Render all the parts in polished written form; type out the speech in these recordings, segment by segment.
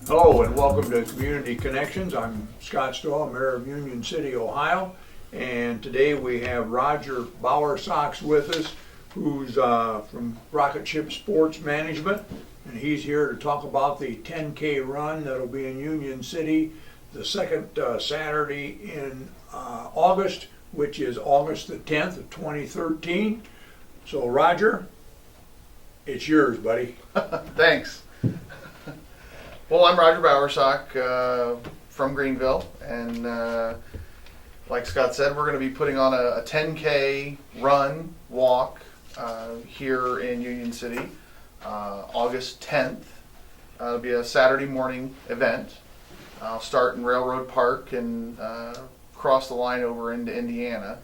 Hello and welcome to Community Connections. I'm Scott Stahl, Mayor of Union City, Ohio, and today we have Roger Bowersox with us, who's from Rocket Ship Sports Management, and he's here to talk about the 10K run that'll be in Union City the second Saturday in August, which is August the 10th of 2013. So Roger, it's yours, buddy. Thanks. Well, I'm Roger Bowersox from Greenville, and like Scott said, we're going to be putting on a 10K run, walk here in Union City, August 10th. It'll be a Saturday morning event. I'll start in Railroad Park and cross the line over into Indiana.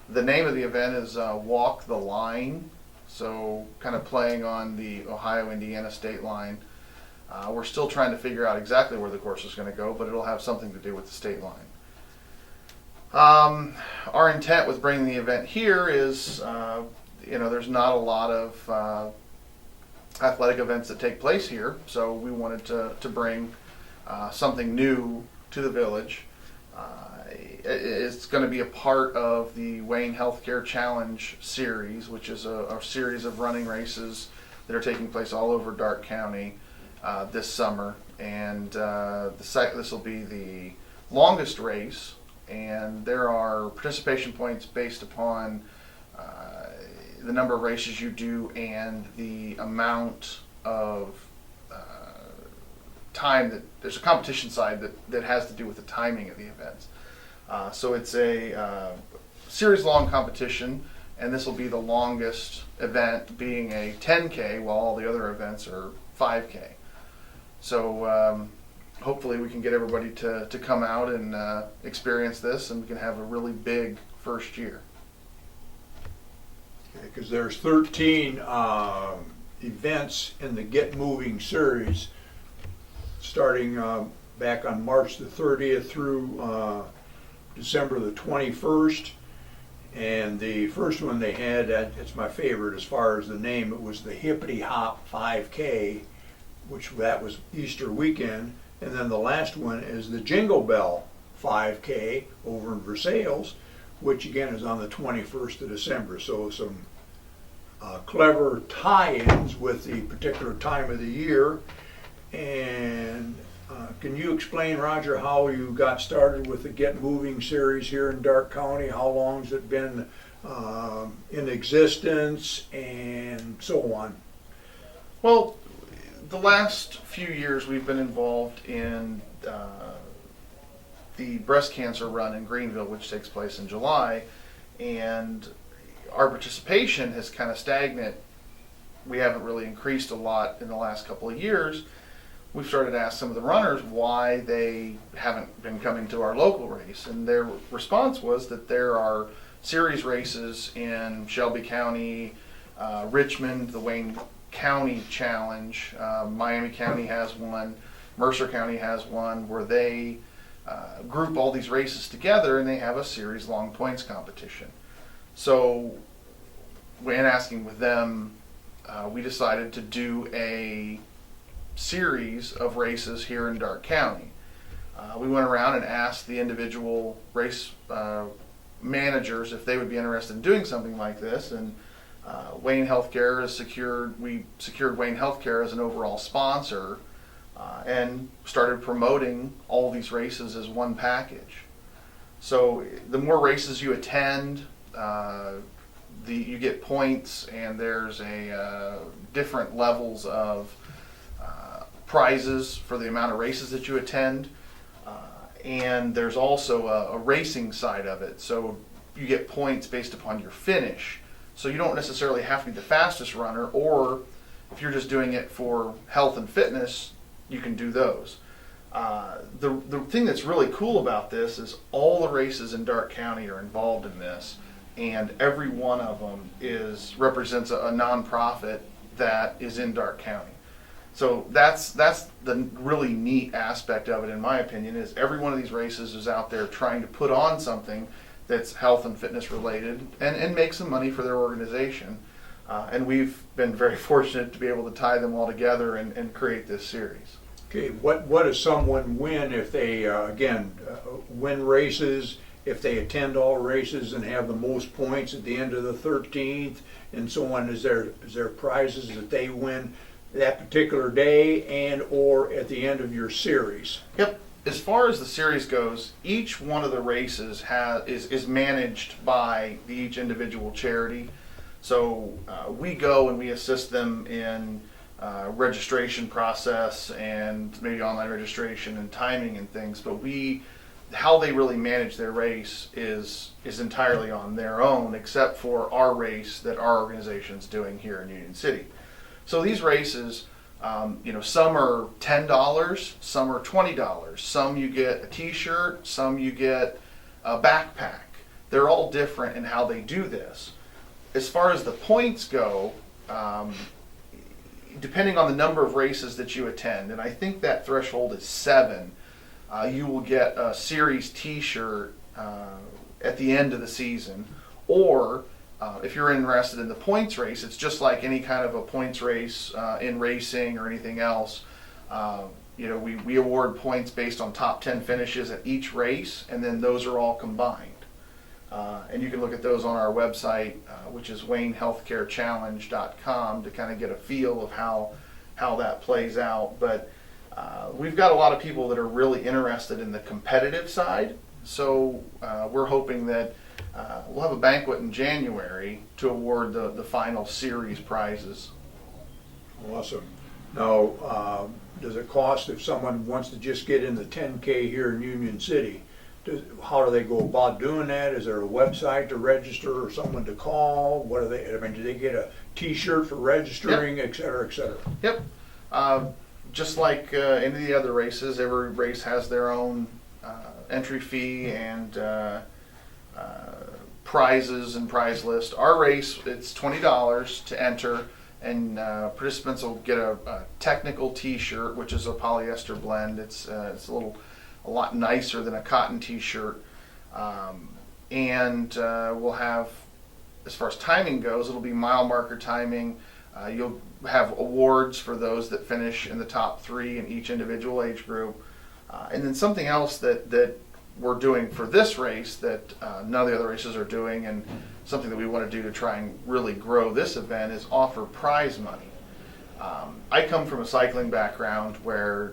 The name of the event is Walk the Line, so kind of playing on the Ohio-Indiana state line. We're still trying to figure out exactly where the course is going to go, but it'll have something to do with the state line. Our intent with bringing the event here is, there's not a lot of athletic events that take place here, so we wanted to bring something new to the village. It's going to be a part of the Wayne Healthcare Challenge series, which is a series of running races that are taking place all over Darke County this summer, and this will be the longest race, and there are participation points based upon the number of races you do and the amount of time that there's a competition side that has to do with the timing of the events. So it's a series long competition, and this will be the longest event, being a 10K, while all the other events are 5K. So hopefully we can get everybody to come out and experience this, and we can have a really big first year. Because there's 13 events in the Get Moving series, starting back on March the 30th through December the 21st. And the first one they had, it's my favorite as far as the name, it was the Hippity Hop 5K, that was Easter weekend. And then the last one is the Jingle Bell 5K over in Versailles, which again is on the 21st of December. So some clever tie-ins with the particular time of the year. And can you explain, Roger, how you got started with the Get Moving series here in Darke County? How long has it been in existence, and so on? Well, the last few years we've been involved in the breast cancer run in Greenville, which takes place in July, and our participation has kind of stagnant. We haven't really increased a lot in the last couple of years. We've started to ask some of the runners why they haven't been coming to our local race, and their response was that there are series races in Shelby County, Richmond, the Wayne County Challenge, Miami County has one, Mercer County has one, where they group all these races together and they have a series long points competition. So when asking with them, we decided to do a series of races here in Darke County. We went around and asked the individual race managers if they would be interested in doing something like this, and Wayne Healthcare we secured Wayne Healthcare as an overall sponsor, and started promoting all these races as one package. So the more races you attend, you get points, and there's different levels of prizes for the amount of races that you attend, and there's also a racing side of it. So you get points based upon your finish. So you don't necessarily have to be the fastest runner, or if you're just doing it for health and fitness, you can do those. The thing that's really cool about this is all the races in Darke County are involved in this, and every one of them represents a nonprofit that is in Darke County. So that's the really neat aspect of it, in my opinion, is every one of these races is out there trying to put on something that's health and fitness related and make some money for their organization. And we've been very fortunate to be able to tie them all together and create this series. Okay, what does someone win if they, win races, if they attend all races and have the most points at the end of the 13th and so on? Is there prizes that they win that particular day and or at the end of your series? Yep. As far as the series goes, each one of the races is managed by each individual charity. So we go and we assist them in registration process and maybe online registration and timing and things. But how they really manage their race is entirely on their own, except for our race that our organization's doing here in Union City. So these races, some are $10, some are $20. Some you get a T-shirt, some you get a backpack. They're all different in how they do this. As far as the points go, depending on the number of races that you attend, and I think that threshold is 7, you will get a series T-shirt at the end of the season. Or if you're interested in the points race, it's just like any kind of a points race in racing or anything else. We award points based on top 10 finishes at each race, and then those are all combined. And you can look at those on our website, which is WayneHealthCareChallenge.com, to kind of get a feel of how that plays out. But we've got a lot of people that are really interested in the competitive side, so we're hoping that we'll have a banquet in January to award the final series prizes. Awesome. Now, does it cost if someone wants to just get in the 10K here in Union City? How do they go about doing that? Is there a website to register or someone to call? What do do they get a T-shirt for registering, Yep. et cetera, et cetera? Yep. Just like any of the other races, every race has their own entry fee and prizes and prize list. Our race, it's $20 to enter, and participants will get a technical T-shirt, which is a polyester blend. It's a lot nicer than a cotton T-shirt, and we'll have, as far as timing goes, it'll be mile marker timing. You'll have awards for those that finish in the top 3 in each individual age group, and then something else that we're doing for this race that none of the other races are doing, and something that we want to do to try and really grow this event, is offer prize money. I come from a cycling background where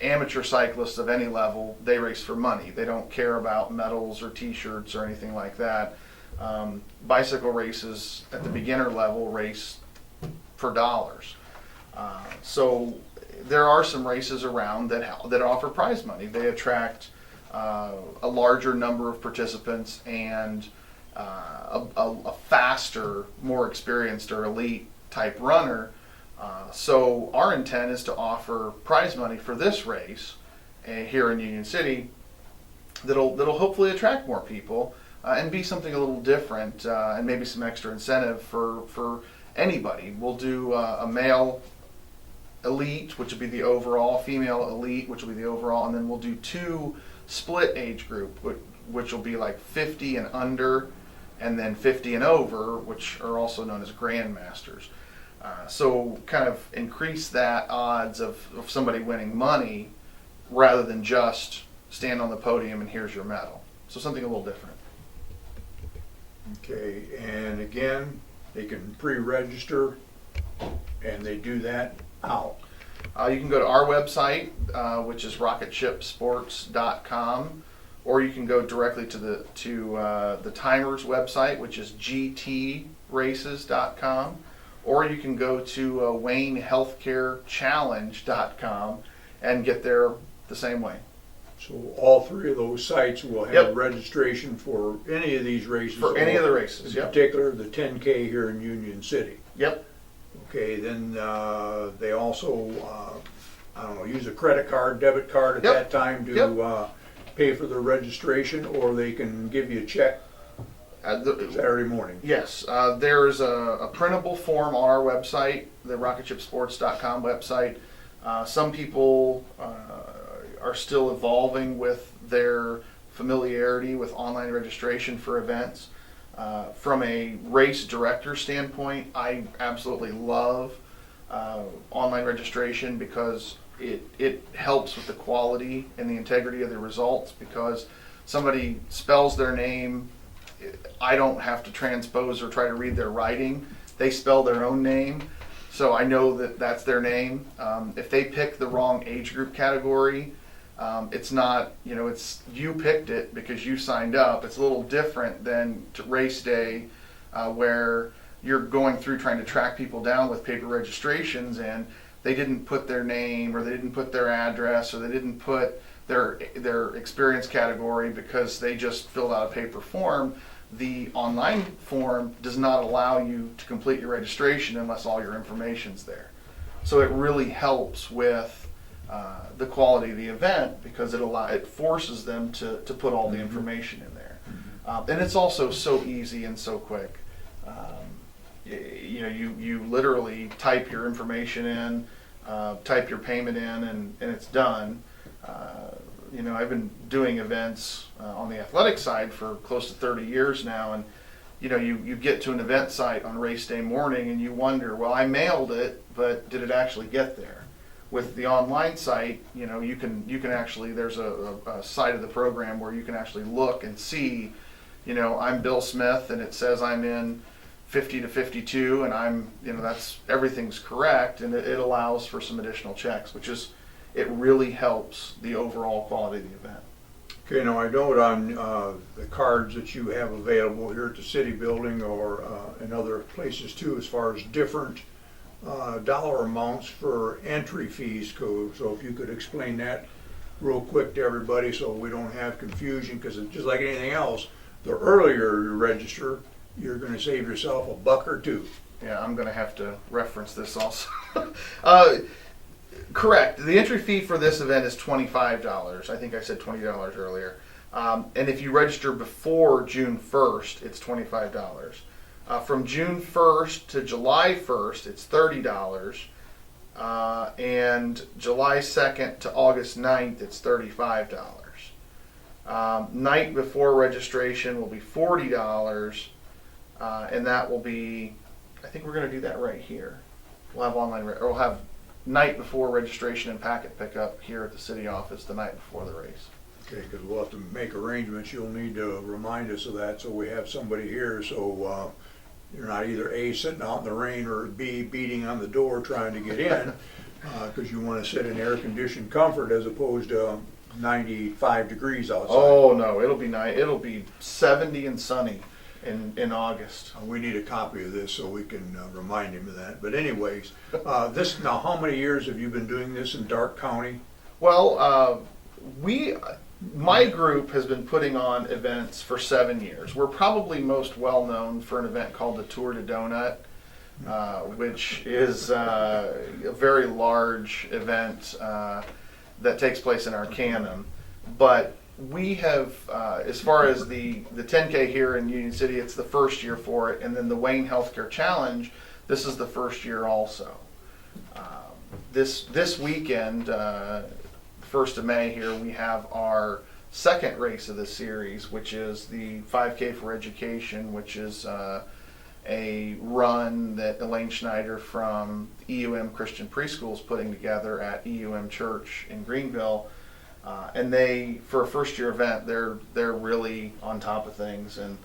amateur cyclists of any level, they race for money. They don't care about medals or T-shirts or anything like that. Bicycle races at the beginner level race for dollars. So there are some races around that offer prize money. They attract a larger number of participants and a faster, more experienced or elite type runner. So our intent is to offer prize money for this race here in Union City that'll hopefully attract more people and be something a little different and maybe some extra incentive for anybody. We'll do a male elite, which will be the overall, female elite, which will be the overall, and then we'll do 2 split age group, which will be like 50 and under, and then 50 and over, which are also known as grandmasters. So kind of increase that odds of somebody winning money rather than just stand on the podium and here's your medal. So something a little different. Okay, and again, they can pre-register, and they do that how? You can go to our website, which is rocketshipsports.com, or you can go directly to the Timers website, which is gtraces.com, or you can go to WayneHealthCareChallenge.com and get there the same way. So all 3 of those sites will have Yep. registration for any of these races. For any of the races, in yep. particular the 10K here in Union City. Yep. Okay, then they also, use a credit card, debit card at Yep. that time to Yep. pay for the registration, or they can give you a check Saturday morning. Yes, there's a printable form on our website, the rocketshipsports.com website. Some people are still evolving with their familiarity with online registration for events. From a race director standpoint, I absolutely love online registration because it helps with the quality and the integrity of the results, because somebody spells their name, I don't have to transpose or try to read their writing. They spell their own name, so I know that that's their name. If they pick the wrong age group category, it's not, it's you picked it because you signed up. It's a little different than to race day, where you're going through trying to track people down with paper registrations, and they didn't put their name, or they didn't put their address, or they didn't put their experience category because they just filled out a paper form. The online form does not allow you to complete your registration unless all your information's there. So it really helps with the quality of the event, because it forces them to put all the information in there. And it's also so easy and so quick. You literally type your information in, type your payment in, and it's done. I've been doing events on the athletic side for close to 30 years now, and you get to an event site on race day morning and you wonder, well, I mailed it, but did it actually get there? With the online site, you can actually, there's a side of the program where you can actually look and see, I'm Bill Smith and it says I'm in 50 to 52, and that's, everything's correct, and it allows for some additional checks, it really helps the overall quality of the event. Okay, now I note on the cards that you have available here at the city building or in other places too, as far as different dollar amounts for entry fees. So if you could explain that real quick to everybody so we don't have confusion, because it's just like anything else, the earlier you register, you're going to save yourself $1 or $2. Yeah, I'm going to have to reference this also. Correct. The entry fee for this event is $25. I think I said $20 earlier. And if you register before June 1st, it's $25. From June 1st to July 1st, it's $30. And July 2nd to August 9th, it's $35. Night before registration will be $40. And that will be, I think we're going to do that right here. We'll have we'll have night before registration and packet pickup here at the city office the night before the race. Okay, because we'll have to make arrangements. You'll need to remind us of that so we have somebody here, so you're not either A, sitting out in the rain, or B, beating on the door trying to get in, because you want to sit in air-conditioned comfort as opposed to 95 degrees outside. Oh no, it'll be nice. It'll be 70 and sunny in August. We need a copy of this so we can remind him of that. But anyways, now how many years have you been doing this in Darke County? Well, my group has been putting on events for 7 years. We're probably most well known for an event called the Tour de Donut, which is a very large event that takes place in Arcanum. But we have, as far as the 10K here in Union City, it's the first year for it, and then the Wayne Healthcare Challenge, this is the first year also. This weekend, 1st of May here, we have our second race of the series, which is the 5K for Education, which is a run that Elaine Schneider from EUM Christian Preschool is putting together at EUM Church in Greenville. And they, for a first year event, they're really on top of things, and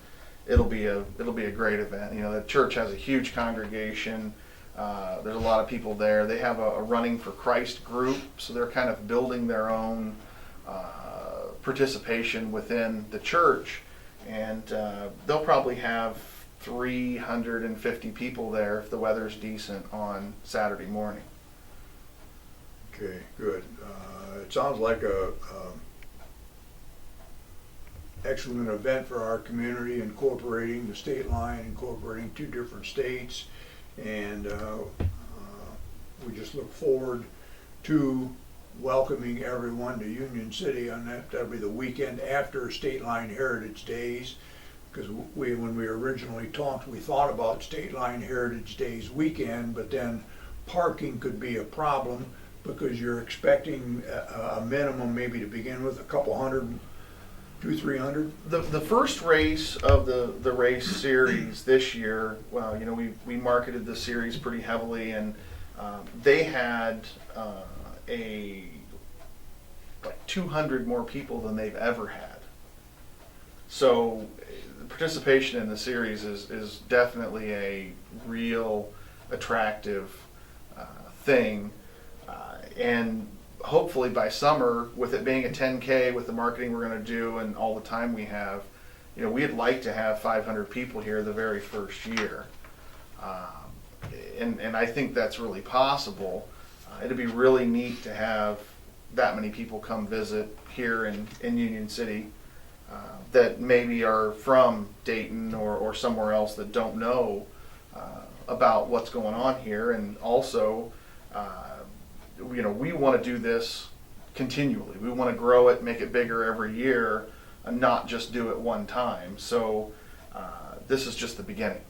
it'll be a great event. The church has a huge congregation. There's a lot of people there. They have a Running for Christ group, so they're kind of building their own participation within the church, and they'll probably have 350 people there if the weather's decent on Saturday morning. Okay, good. It sounds like a excellent event for our community, incorporating the state line, incorporating 2 different states, and we just look forward to welcoming everyone to Union City on that. That'll be the weekend after State Line Heritage Days. because when we originally talked, we thought about State Line Heritage Days weekend, but then parking could be a problem because you're expecting a minimum maybe to begin with, a couple hundred, 200-300. The first race of the race series this year, well, you know, we marketed the series pretty heavily, and they had like 200 more people than they've ever had. So participation in the series is definitely a real attractive thing, and hopefully by summer, with it being a 10K, with the marketing we're going to do and all the time we have, you know, we'd like to have 500 people here the very first year, and I think that's really possible. It'd be really neat to have that many people come visit here in Union City that maybe are from Dayton or somewhere else that don't know about what's going on here. And also, you know, we want to do this continually. We want to grow it, make it bigger every year, and not just do it one time. So this is just the beginning.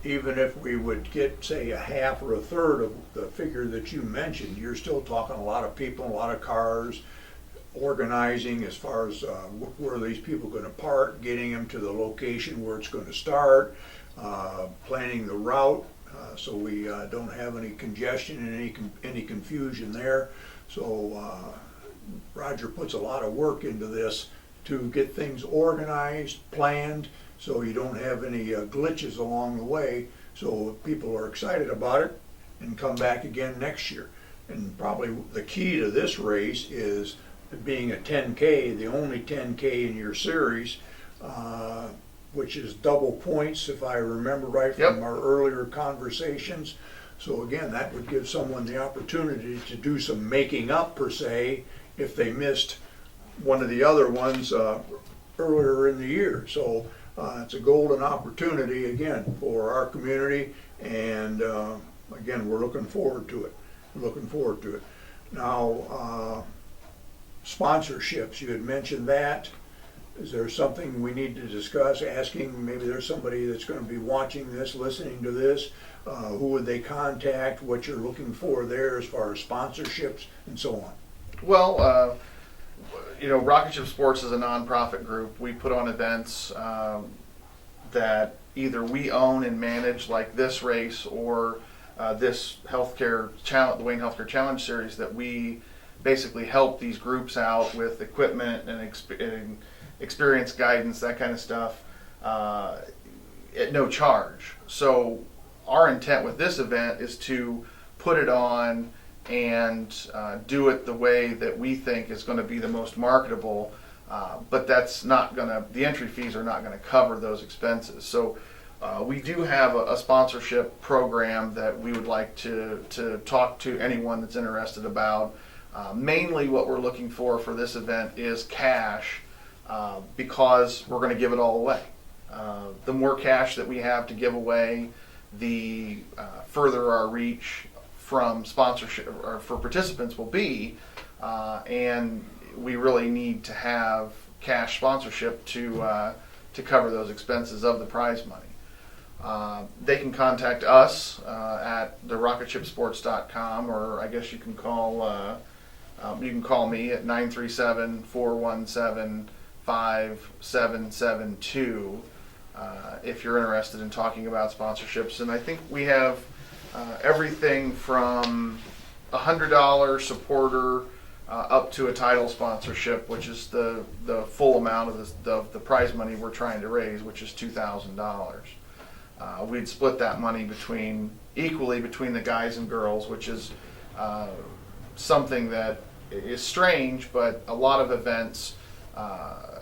Even if we would get, say, a half or a third of the figure that you mentioned, you're still talking a lot of people, a lot of cars, organizing as far as where these people are going to park, getting them to the location where it's going to start, planning the route so we don't have any congestion and any confusion there. So Roger puts a lot of work into this to get things organized, planned, so you don't have any glitches along the way, so people are excited about it and come back again next year. And probably the key to this race is being a 10K, the only 10K in your series, which is double points, if I remember right from Yep. our earlier conversations. So again, that would give someone the opportunity to do some making up, per se, if they missed one of the other ones earlier in the year. So it's a golden opportunity, again, for our community, and again, we're looking forward to it. Now, sponsorships, you had mentioned that. Is there something we need to discuss, asking, maybe there's somebody that's going to be watching this, listening to this, who would they contact, what you're looking for there as far as sponsorships and so on? Well, you know, Rocket Ship Sports is a nonprofit group. We put on events that either we own and manage, like this race, or this healthcare challenge, the Wayne Healthcare Challenge series, that we basically help these groups out with equipment and experience guidance, that kind of stuff, at no charge. So our intent with this event is to put it on and do it the way that we think is going to be the most marketable, but that's not going to, the entry fees are not going to cover those expenses. So we do have a sponsorship program that we would like to talk to anyone that's interested about. Mainly what we're looking for this event is cash, because we're going to give it all away. The more cash that we have to give away, the further our reach from sponsorship or for participants will be, and we really need to have cash sponsorship to cover those expenses of the prize money. They can contact us at therocketshipsports.com, or I guess you can call me at 937-417-5772 if you're interested in talking about sponsorships. And I think we have everything from $100 supporter up to a title sponsorship, which is the full amount of the prize money we're trying to raise, which is $2,000. We'd split that money equally between the guys and girls, which is something that is strange, but a lot of events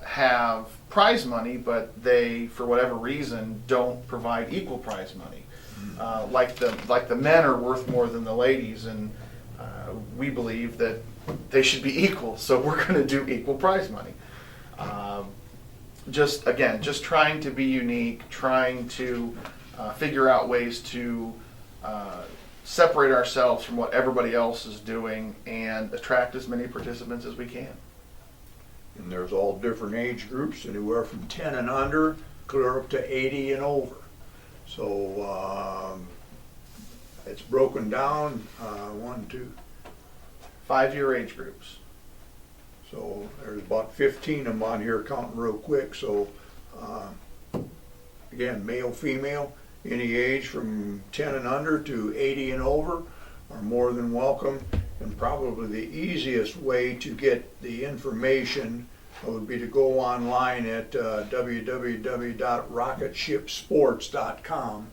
have prize money, but they, for whatever reason, don't provide equal prize money. Like the men are worth more than the ladies, and we believe that they should be equal, so we're going to do equal prize money. Just trying to be unique, trying to figure out ways to separate ourselves from what everybody else is doing and attract as many participants as we can. And there's all different age groups, anywhere from 10 and under, clear up to 80 and over. So it's broken down, 1, 2, 5-year age groups. so there's about 15 of them on here counting real quick. So again, male, female, any age from 10 and under to 80 and over are more than welcome. And probably the easiest way to get the information would be to go online at www.rocketshipsports.com,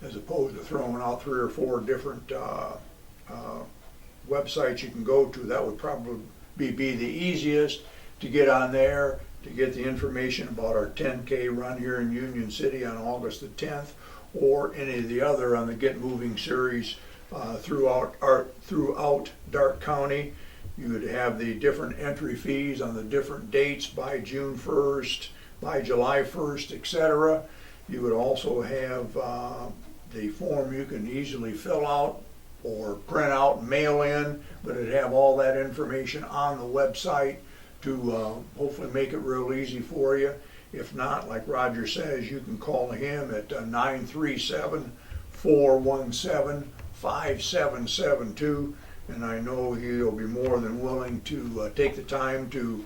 as opposed to throwing out 3 or 4 different websites you can go to. That would probably be the easiest to get on there, to get the information about our 10K run here in Union City on August the 10th, or any of the other on the Get Moving series throughout Darke County. You would have the different entry fees on the different dates by June 1st, by July 1st, etc. You would also have the form you can easily fill out or print out and mail in, but it'd have all that information on the website to hopefully make it real easy for you. If not, like Roger says, you can call him at 937-417-5772, and I know he'll be more than willing to take the time to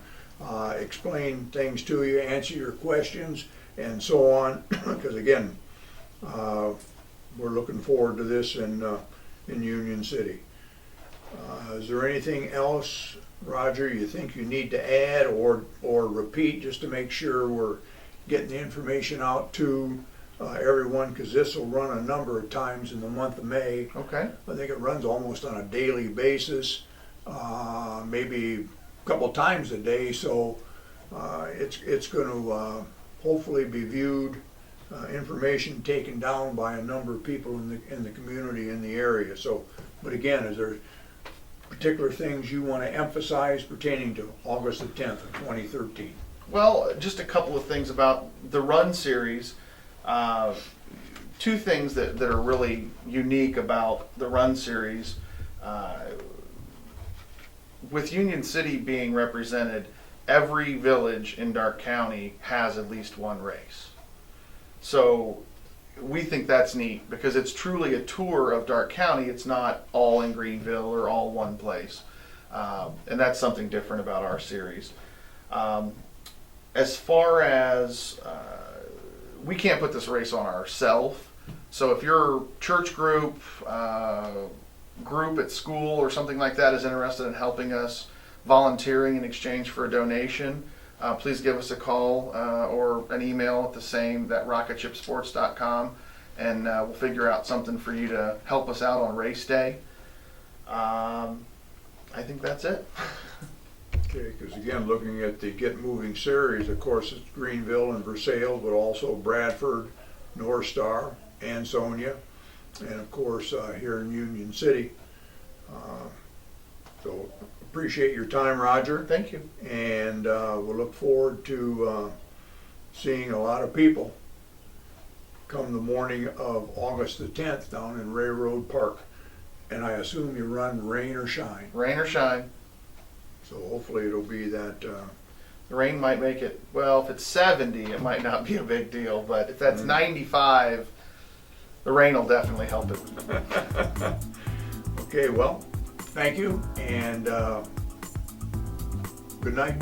explain things to you, answer your questions, and so on. Because again, we're looking forward to this in Union City. Is there anything else, Roger, you think you need to add or repeat, just to make sure we're getting the information out to everyone? Because this will run a number of times in the month of May. Okay. I think it runs almost on a daily basis, maybe a couple times a day. So it's going to hopefully be viewed, information taken down by a number of people in the community, in the area. So, but again, is there particular things you want to emphasize pertaining to August the 10th of 2013? Well, just a couple of things about the run series. 2 things that are really unique about the run series. With Union City being represented, every village in Darke County has at least one race. So we think that's neat because it's truly a tour of Darke County. It's not all in Greenville or all one place. And that's something different about our series. As far as we can't put this race on ourselves. So if your church group, group at school or something like that is interested in helping us, volunteering in exchange for a donation, please give us a call or an email at the same, that rocketshipsports.com, and we'll figure out something for you to help us out on race day. I think that's it. Okay, because again, looking at the Get Moving series, of course, it's Greenville and Versailles, but also Bradford, North Star, Ansonia, and of course here in Union City. So appreciate your time, Roger. Thank you. And we'll look forward to seeing a lot of people come the morning of August the 10th down in Railroad Park. And I assume you run rain or shine. Rain or shine. So hopefully it'll be that. The rain might make it, well, if it's 70, it might not be a big deal, but if that's 95, the rain will definitely help it. Okay, well, thank you, and good night.